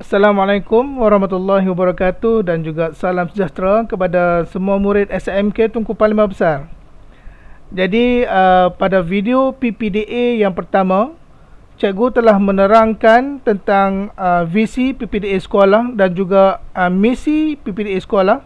Assalamualaikum warahmatullahi wabarakatuh dan juga salam sejahtera kepada semua murid SMK Tunku Parlimen Besar. Jadi pada video PPDA yang pertama, cikgu telah menerangkan tentang visi PPDA sekolah dan juga misi PPDA sekolah,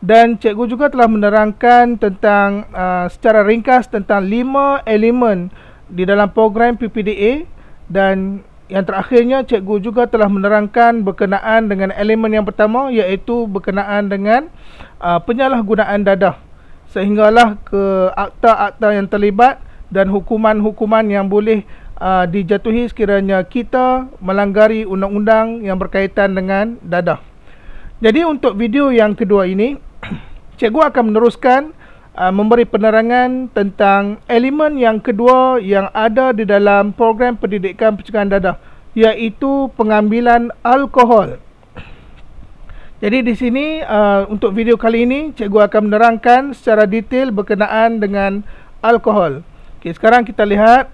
dan cikgu juga telah menerangkan tentang secara ringkas tentang 5 elemen di dalam program PPDA, dan yang terakhirnya cikgu juga telah menerangkan berkenaan dengan elemen yang pertama, iaitu berkenaan dengan penyalahgunaan dadah, sehinggalah ke akta-akta yang terlibat dan hukuman-hukuman yang boleh dijatuhi sekiranya kita melanggari undang-undang yang berkaitan dengan dadah. Jadi untuk video yang kedua ini, cikgu akan meneruskan memberi penerangan tentang elemen yang kedua yang ada di dalam program pendidikan pencegahan dadah, iaitu pengambilan alkohol. Jadi di sini untuk video kali ini cikgu akan menerangkan secara detail berkenaan dengan alkohol. Okey, sekarang kita lihat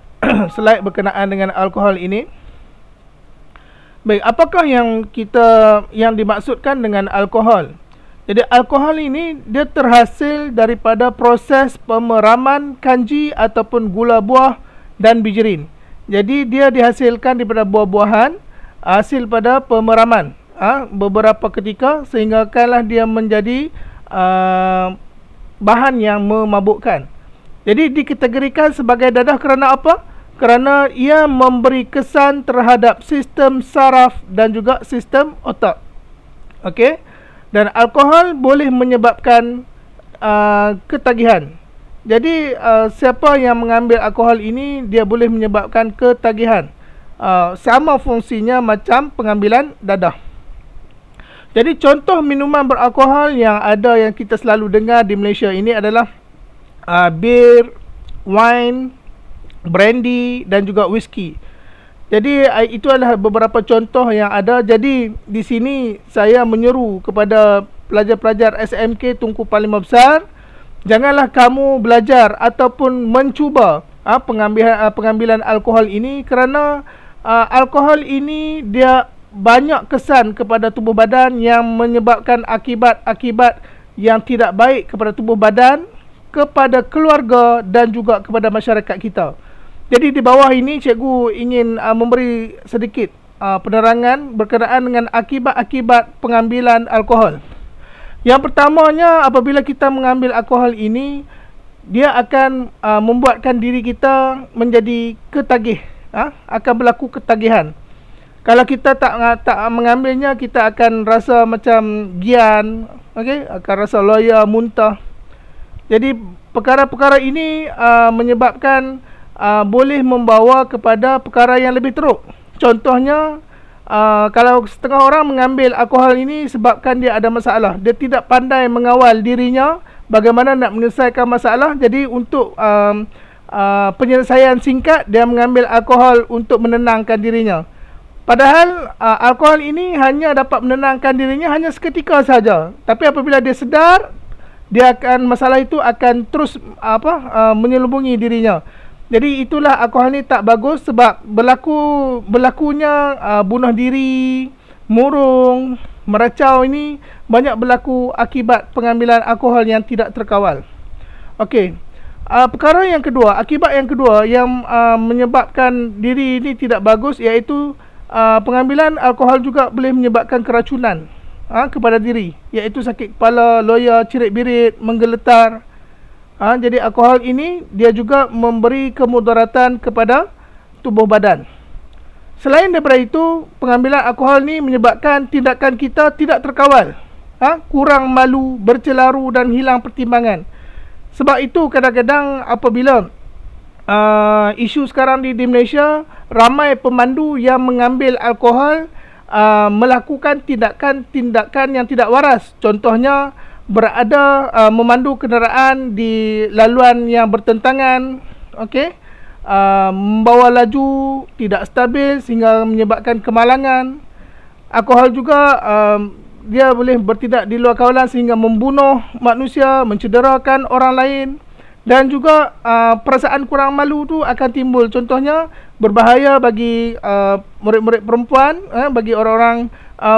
slide berkenaan dengan alkohol ini. Baik, apakah yang dimaksudkan dengan alkohol? Jadi alkohol ini dia terhasil daripada proses pemeraman kanji ataupun gula buah dan bijirin. Jadi dia dihasilkan daripada buah-buahan hasil pada pemeraman beberapa ketika, sehinggakanlah dia menjadi bahan yang memabukkan. Jadi dikategorikan sebagai dadah kerana apa? Kerana ia memberi kesan terhadap sistem saraf dan juga sistem otak. Okey. Dan alkohol boleh menyebabkan ketagihan. Jadi siapa yang mengambil alkohol ini, dia boleh menyebabkan ketagihan. Sama fungsinya macam pengambilan dadah. Jadi contoh minuman beralkohol yang ada yang kita selalu dengar di Malaysia ini adalah bir, wine, brandy dan juga whisky. Jadi itu adalah beberapa contoh yang ada. Jadi di sini saya menyeru kepada pelajar-pelajar SMK Tunku Parlimen Besar, janganlah kamu belajar ataupun mencuba pengambilan alkohol ini, kerana alkohol ini dia banyak kesan kepada tubuh badan yang menyebabkan akibat-akibat yang tidak baik kepada tubuh badan, kepada keluarga dan juga kepada masyarakat kita. Jadi di bawah ini cikgu ingin memberi sedikit penerangan berkenaan dengan akibat-akibat pengambilan alkohol. Yang pertamanya, apabila kita mengambil alkohol ini, dia akan membuatkan diri kita menjadi ketagih, akan berlaku ketagihan. Kalau kita tak mengambilnya, kita akan rasa macam gian, akan rasa loya, muntah. Jadi perkara-perkara ini menyebabkan boleh membawa kepada perkara yang lebih teruk. Contohnya, kalau setengah orang mengambil alkohol ini sebabkan dia ada masalah, dia tidak pandai mengawal dirinya bagaimana nak menyelesaikan masalah. Jadi untuk penyelesaian singkat, dia mengambil alkohol untuk menenangkan dirinya. Padahal alkohol ini hanya dapat menenangkan dirinya hanya seketika saja. Tapi apabila dia sedar, masalah itu akan terus menyelubungi dirinya. Jadi itulah alkohol ni tak bagus, sebab berlakunya bunuh diri, murung, meracau ini banyak berlaku akibat pengambilan alkohol yang tidak terkawal. Okey. Perkara yang kedua, akibat yang kedua yang menyebabkan diri ini tidak bagus, iaitu pengambilan alkohol juga boleh menyebabkan keracunan kepada diri, iaitu sakit kepala, loya, cirit-birit, menggeletar. Jadi alkohol ini dia juga memberi kemudaratan kepada tubuh badan. Selain daripada itu, pengambilan alkohol ini menyebabkan tindakan kita tidak terkawal, kurang malu, bercelaru dan hilang pertimbangan. Sebab itu kadang-kadang apabila isu sekarang di Malaysia, ramai pemandu yang mengambil alkohol melakukan tindakan-tindakan yang tidak waras. Contohnya, memandu kenderaan di laluan yang bertentangan, membawa laju tidak stabil sehingga menyebabkan kemalangan. Alkohol juga dia boleh bertindak di luar kawalan sehingga membunuh manusia, mencederakan orang lain. Dan juga perasaan kurang malu tu akan timbul. Contohnya berbahaya bagi murid-murid perempuan, bagi orang-orang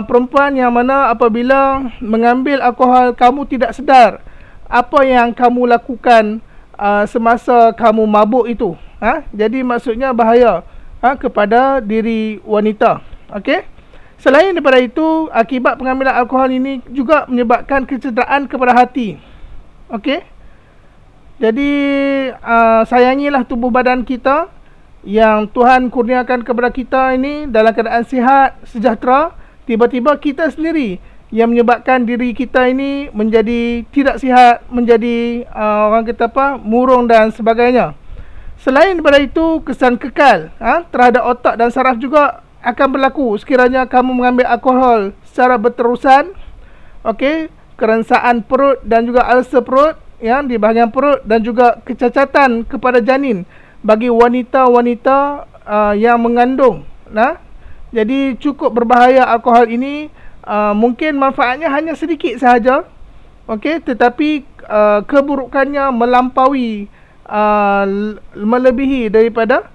perempuan yang mana apabila mengambil alkohol kamu tidak sedar apa yang kamu lakukan semasa kamu mabuk itu. Jadi maksudnya bahaya kepada diri wanita. Okey. Selain daripada itu, akibat pengambilan alkohol ini juga menyebabkan kecederaan kepada hati. Okey. Jadi sayangilah tubuh badan kita yang Tuhan kurniakan kepada kita ini dalam keadaan sihat, sejahtera. Tiba-tiba kita sendiri yang menyebabkan diri kita ini menjadi tidak sihat, menjadi orang kata apa, murung dan sebagainya. Selain daripada itu, kesan kekal terhadap otak dan saraf juga akan berlaku sekiranya kamu mengambil alkohol secara berterusan. Okey, kerengsaan perut dan juga ulcer perut di bahagian perut, dan juga kecacatan kepada janin bagi wanita-wanita yang mengandung. Jadi cukup berbahaya alkohol ini. Mungkin manfaatnya hanya sedikit sahaja, okey, tetapi keburukannya melampaui, melebihi daripada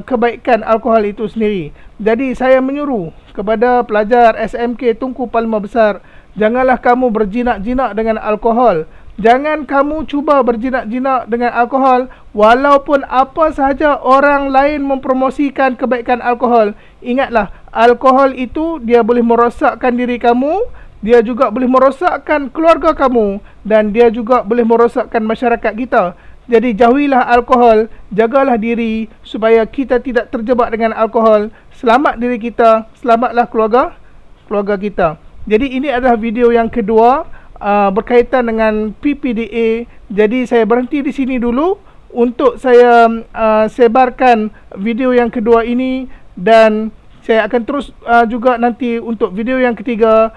kebaikan alkohol itu sendiri. Jadi saya menyuruh kepada pelajar SMK Tunku Palma Besar, janganlah kamu berjinak-jinak dengan alkohol. Jangan kamu cuba berjinak-jinak dengan alkohol, walaupun apa sahaja orang lain mempromosikan kebaikan alkohol. Ingatlah, alkohol itu dia boleh merosakkan diri kamu, dia juga boleh merosakkan keluarga kamu, dan dia juga boleh merosakkan masyarakat kita. Jadi jauhilah alkohol, jagalah diri supaya kita tidak terjebak dengan alkohol. Selamat diri kita, selamatlah keluarga kita. Jadi ini adalah video yang kedua berkaitan dengan PPDA. Jadi saya berhenti di sini dulu untuk saya sebarkan video yang kedua ini, dan saya akan terus juga nanti untuk video yang ketiga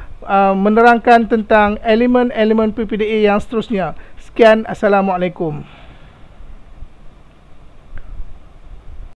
menerangkan tentang elemen-elemen PPDA yang seterusnya. Sekian, Assalamualaikum.